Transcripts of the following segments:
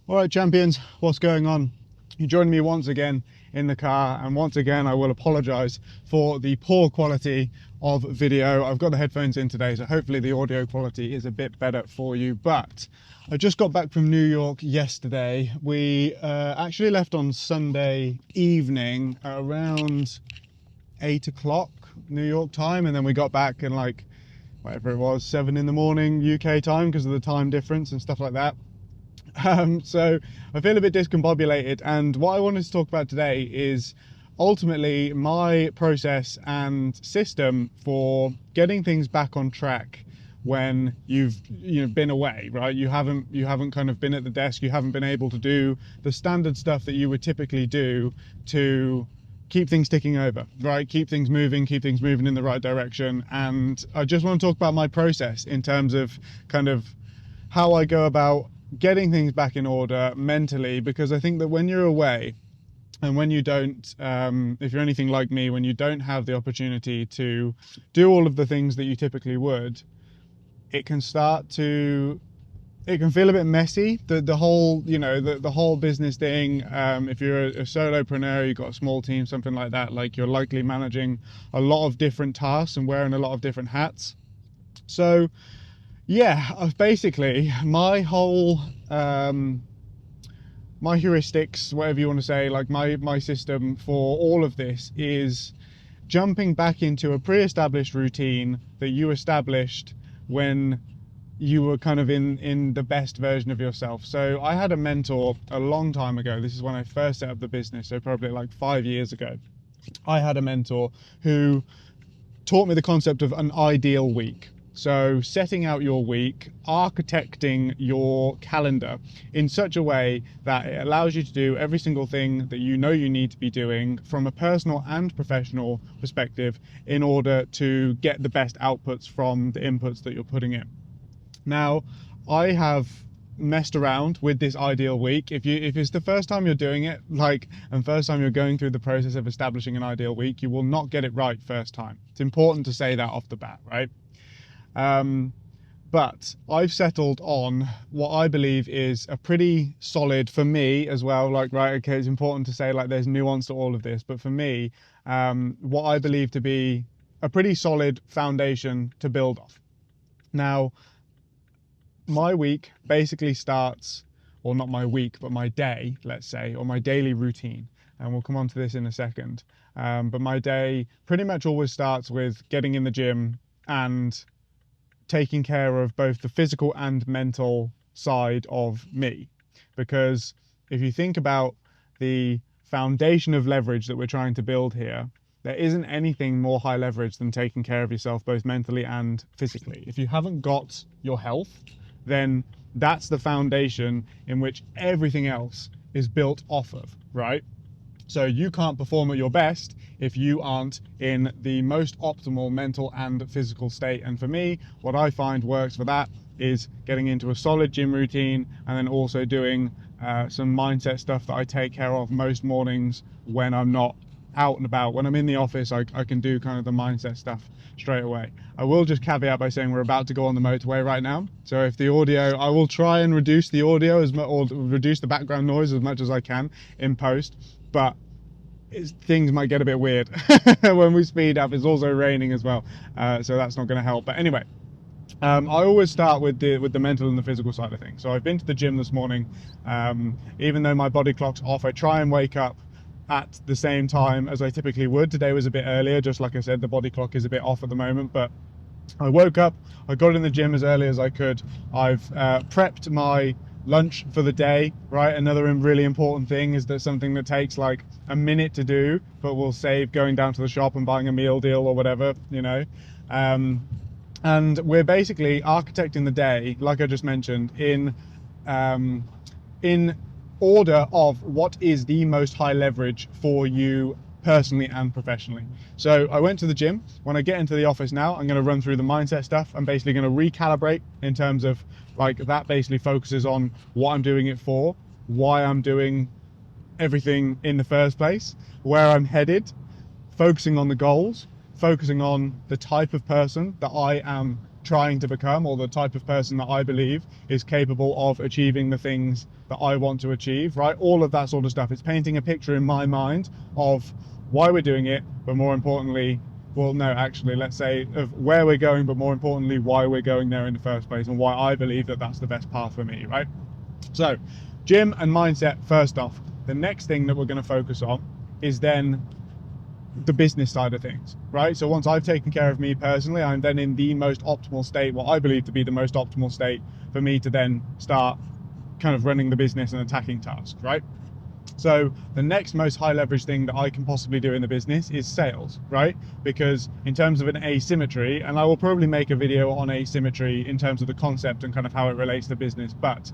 All right, champions, what's going on? You join me once again in the car, and once again I will apologize for the poor quality of video. I've got the headphones in today, so hopefully the audio quality is a bit better for you. But I just got back from New York yesterday. We actually left on Sunday evening around 8 o'clock New York time, and then we got back in like whatever it was, 7 in the morning UK time because of the time difference and stuff like that. So I feel a bit discombobulated, and what I wanted to talk about today is ultimately my process and system for getting things back on track when you've been away, right? You haven't kind of been at the desk, you haven't been able to do the standard stuff that you would typically do to keep things ticking over, right? Keep things moving in the right direction. And I just want to talk about my process in terms of kind of how I go about getting things back in order mentally, because I think that when you're away and when you don't, if you're anything like me, when you don't have the opportunity to do all of the things that you typically would, it can feel a bit messy. The whole, the whole business thing. If you're a solopreneur, you've got a small team, something like that, like you're likely managing a lot of different tasks and wearing a lot of different hats. So yeah, basically my whole my heuristics, whatever you want to say, like my system for all of this is jumping back into a pre-established routine that you established when you were kind of in the best version of yourself. So I had a mentor a long time ago. This is when I first set up the business, so probably like 5 years ago. I had a mentor who taught me the concept of an ideal week. So setting out your week, architecting your calendar in such a way that it allows you to do every single thing that you know you need to be doing from a personal and professional perspective in order to get the best outputs from the inputs that you're putting in. Now, I have messed around with this ideal week. If it's the first time you're doing it, and first time you're going through the process of establishing an ideal week, you will not get it right first time. It's important to say that off the bat, right? But I've settled on what I believe is a pretty solid, for me as well, okay, it's important to say there's nuance to all of this, but for me, what I believe to be a pretty solid foundation to build off. Now, my week basically starts, or not my week, but my day, let's say, or my daily routine. And we'll come on to this in a second. But my day pretty much always starts with getting in the gym and taking care of both the physical and mental side of me. Because if you think about the foundation of leverage that we're trying to build here, there isn't anything more high leverage than taking care of yourself both mentally and physically. If you haven't got your health, then that's the foundation in which everything else is built off of, right? So you can't perform at your best if you aren't in the most optimal mental and physical state. And for me, what I find works for that is getting into a solid gym routine, and then also doing some mindset stuff that I take care of most mornings when I'm not out and about. When I'm in the office, I can do kind of the mindset stuff straight away. I will just caveat by saying we're about to go on the motorway right now, so if the audio, I will try and reduce the audio or reduce the background noise as much as I can in post, but things might get a bit weird when we speed up. It's also raining as well, so that's not going to help. But anyway, I always start with the mental and the physical side of things. So I've been to the gym this morning. Even though my body clock's off, I try and wake up at the same time as I typically would. Today was a bit earlier, just like I said, the body clock is a bit off at the moment, but I woke up, I got in the gym as early as I could. I've prepped my lunch for the day, right? Another really important thing is that something that takes like a minute to do, but will save going down to the shop and buying a meal deal or whatever, and we're basically architecting the day, like I just mentioned, in order of what is the most high leverage for you personally and professionally. So I went to the gym. When I get into the office now, I'm going to run through the mindset stuff. I'm basically going to recalibrate in terms of that basically focuses on what I'm doing it for, why I'm doing everything in the first place, where I'm headed, focusing on the goals, focusing on the type of person that I am trying to become, or the type of person that I believe is capable of achieving the things that I want to achieve, right? All of that sort of stuff. It's painting a picture in my mind of why we're doing it, but more importantly, well, no, actually, let's say of where we're going, but more importantly, why we're going there in the first place and why I believe that that's the best path for me, right? So, gym and mindset, first off. The next thing that we're going to focus on is then the business side of things, right? So once I've taken care of me personally, I'm then in the most optimal state, what I believe to be the most optimal state for me to then start kind of running the business and attacking tasks, right? So the next most high leverage thing that I can possibly do in the business is sales, right? Because in terms of an asymmetry, and I will probably make a video on asymmetry in terms of the concept and kind of how it relates to business, but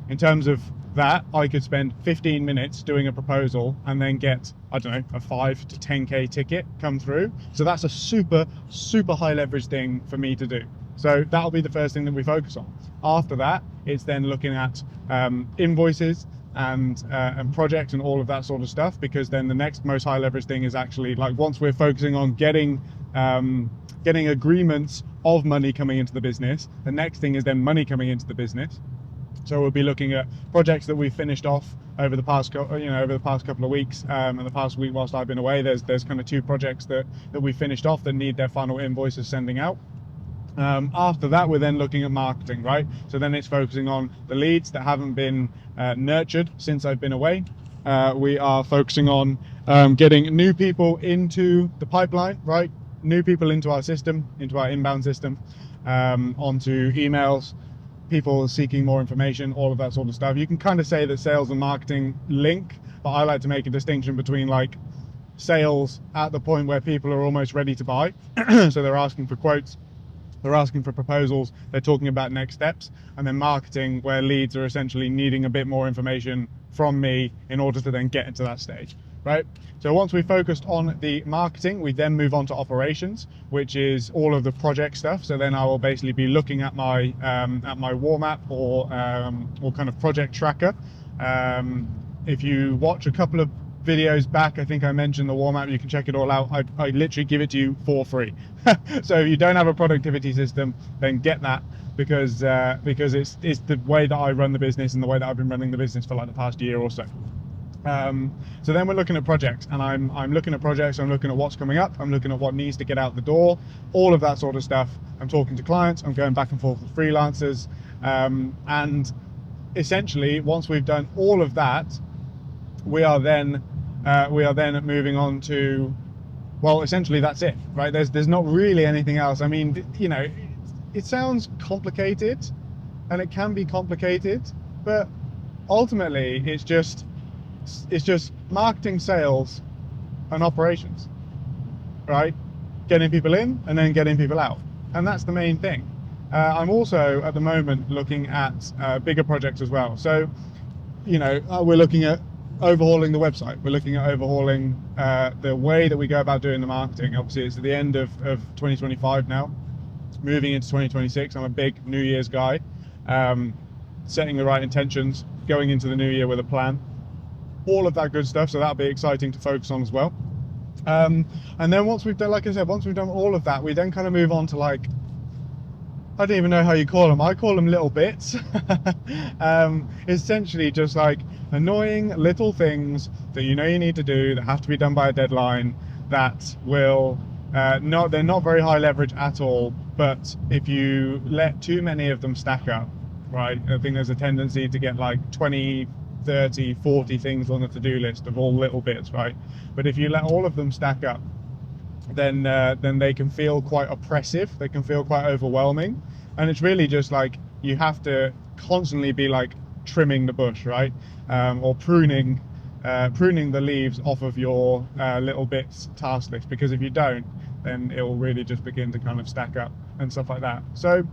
in terms of that, I could spend 15 minutes doing a proposal and then get, I don't know, a 5 to 10K ticket come through. So that's a super, super high leverage thing for me to do. So that'll be the first thing that we focus on. After that, it's then looking at invoices and projects and all of that sort of stuff, because then the next most high leverage thing is actually like once we're focusing on getting agreements of money coming into the business, the next thing is then money coming into the business. So we'll be looking at projects that we've finished off over the past couple of weeks, and the past week whilst I've been away. There's kind of 2 projects that we finished off that need their final invoices sending out. After that, we're then looking at marketing, right? So then it's focusing on the leads that haven't been nurtured since I've been away. We are focusing on getting new people into the pipeline, right? New people into our system, into our inbound system, onto emails, people seeking more information, all of that sort of stuff. You can kind of say that sales and marketing link, but I like to make a distinction between like sales at the point where people are almost ready to buy. So they're asking for quotes, they're asking for proposals, they're talking about next steps, and then marketing where leads are essentially needing a bit more information from me in order to then get into that stage, right? So once we've focused on the marketing, we then move on to operations, which is all of the project stuff. So then I will basically be looking at my warm app or kind of project tracker. If you watch a couple of videos back, I think I mentioned the warm app, you can check it all out. I literally give it to you for free. So if you don't have a productivity system, then get that, because it's the way that I run the business and the way that I've been running the business for like the past year or so. So then we're looking at projects, and I'm looking at projects, I'm looking at what's coming up, I'm looking at what needs to get out the door, all of that sort of stuff. I'm talking to clients, I'm going back and forth with freelancers, and essentially once we've done all of that, we are then moving on to, well, essentially that's it, right? There's not really anything else. I mean, you know, it sounds complicated, and it can be complicated, but ultimately it's just marketing, sales, and operations, right? Getting people in and then getting people out, and that's the main thing. I'm also at the moment looking at bigger projects as well. So, you know, we're looking at overhauling the website. We're looking at overhauling the way that we go about doing the marketing. Obviously, it's at the end of 2025 now, moving into 2026. I'm a big New Year's guy, setting the right intentions, going into the new year with a plan, all of that good stuff. So that'll be exciting to focus on as well. And then once we've done, like I said, once we've done all of that, we then kind of move on to like, I don't even know how you call them. I call them little bits. Essentially just like annoying little things that you know you need to do that have to be done by a deadline, that will they're not very high leverage at all, but if you let too many of them stack up, right, I think there's a tendency to get like 20, 30, 40 things on the to-do list of all little bits, right? But if you let all of them stack up, then they can feel quite oppressive, they can feel quite overwhelming, and it's really just like you have to constantly be like trimming the bush, right? Or pruning the leaves off of your little bits task list, because if you don't, then it will really just begin to kind of stack up and stuff like that. So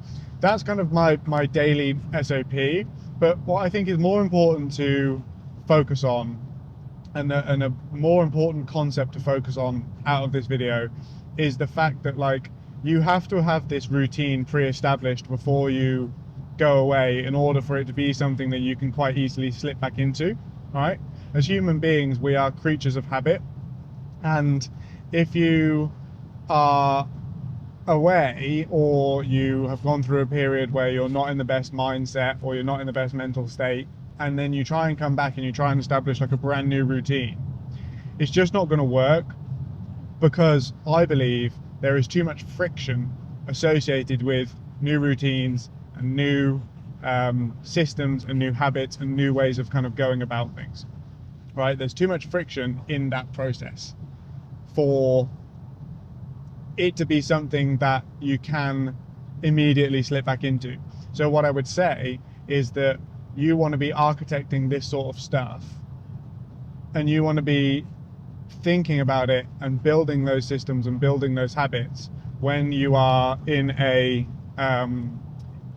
that's kind of my daily SOP. But what I think is more important to focus on, and a more important concept to focus on out of this video, is the fact that like you have to have this routine pre-established before you go away in order for it to be something that you can quite easily slip back into, right? As human beings, we are creatures of habit, and if you are away, or you have gone through a period where you're not in the best mindset, or you're not in the best mental state, and then you try and come back and you try and establish like a brand new routine, it's just not going to work, because I believe there is too much friction associated with new routines and new systems and new habits and new ways of kind of going about things, right? There's too much friction in that process for it to be something that you can immediately slip back into. So what I would say is that you want to be architecting this sort of stuff, and you want to be thinking about it and building those systems and building those habits when you are in a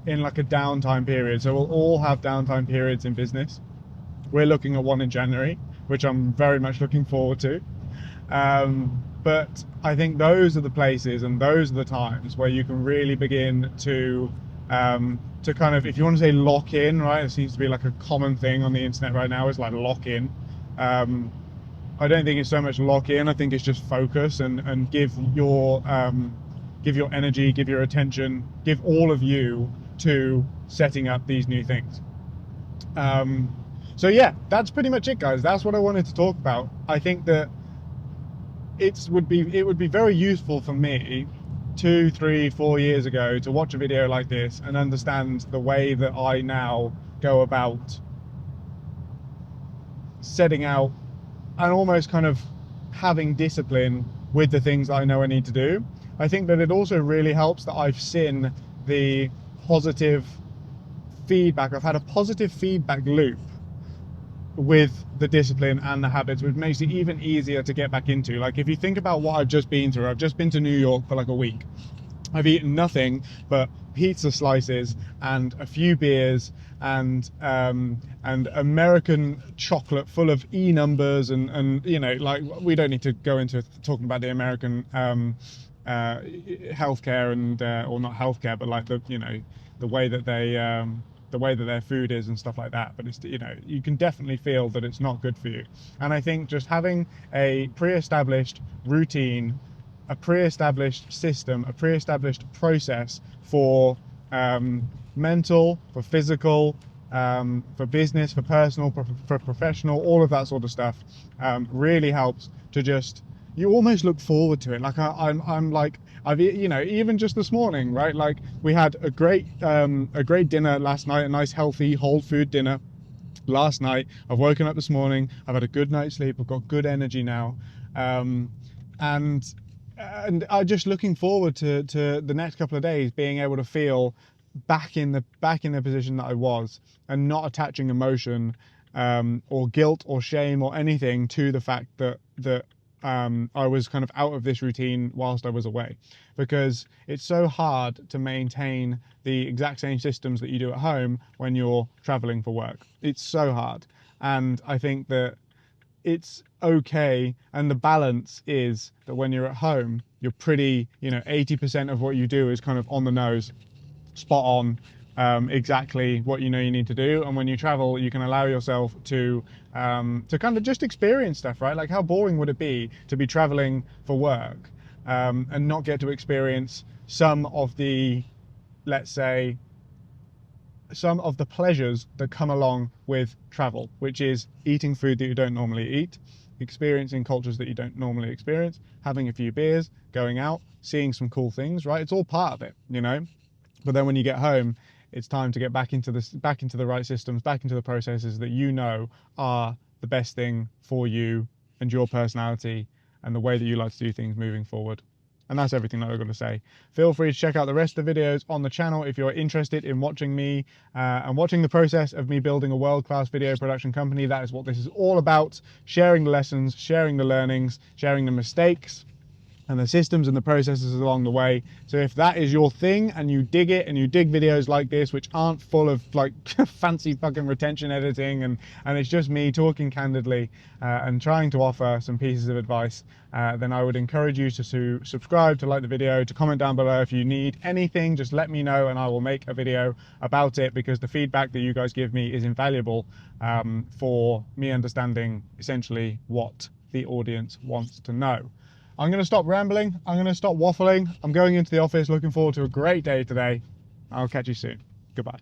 in like a downtime period. So we'll all have downtime periods in business. We're looking at one in January, which I'm very much looking forward to. But I think those are the places and those are the times where you can really begin to kind of, if you want to say lock in, right? It seems to be like a common thing on the internet right now, is like lock in. I don't think it's so much lock in. I think it's just focus and give your energy, give your attention, give all of you to setting up these new things. So yeah, that's pretty much it, guys. That's what I wanted to talk about. I think that it would be very useful for me 2, 3, 4 years ago to watch a video like this and understand the way that I now go about setting out and almost kind of having discipline with the things that I know I need to do. I think that it also really helps that I've seen the positive feedback. I've had a positive feedback loop with the discipline and the habits, which makes it even easier to get back into. Like, if you think about what I've just been through, I've just been to New York for like a week. I've eaten nothing but pizza slices and a few beers and American chocolate full of E numbers and you know, like, we don't need to go into talking about the American healthcare and or not healthcare, but like the, you know, the way that their food is and stuff like that. But it's, you know, you can definitely feel that it's not good for you. And I think just having a pre-established routine, a pre-established system, a pre-established process for mental, for physical, for business, for personal, for professional, all of that sort of stuff really helps to just, you almost look forward to it. Like I'm like, you know, even just this morning, right? Like, we had a great dinner last night, a nice healthy whole food dinner last night. I've woken up this morning, I've had a good night's sleep, I've got good energy now, and I'm just looking forward to the next couple of days being able to feel back in the position that I was, and not attaching emotion or guilt or shame or anything to the fact that I was kind of out of this routine whilst I was away, because it's so hard to maintain the exact same systems that you do at home when you're traveling for work. It's so hard. And I think that it's okay, and the balance is that when you're at home, you're pretty, you know, 80% of what you do is kind of on the nose, spot on, exactly what you know you need to do. And when you travel, you can allow yourself to kind of just experience stuff, right? Like, how boring would it be to be traveling for work and not get to experience some of the, let's say, some of the pleasures that come along with travel, which is eating food that you don't normally eat, experiencing cultures that you don't normally experience, having a few beers, going out, seeing some cool things, right? It's all part of it, you know? But then when you get home, it's time to get back into the right systems, back into the processes that you know are the best thing for you and your personality and the way that you like to do things moving forward. And that's everything that I've got to say. Feel free to check out the rest of the videos on the channel if you're interested in watching me and watching the process of me building a world-class video production company. That is what this is all about: sharing the lessons, sharing the learnings, sharing the mistakes, and the systems and the processes along the way. So if that is your thing and you dig it, and you dig videos like this, which aren't full of like fancy fucking retention editing, and it's just me talking candidly and trying to offer some pieces of advice, then I would encourage you to subscribe, to like the video, to comment down below. If you need anything, just let me know and I will make a video about it, because the feedback that you guys give me is invaluable for me understanding essentially what the audience wants to know. I'm going to stop rambling. I'm going to stop waffling. I'm going into the office, looking forward to a great day today. I'll catch you soon. Goodbye.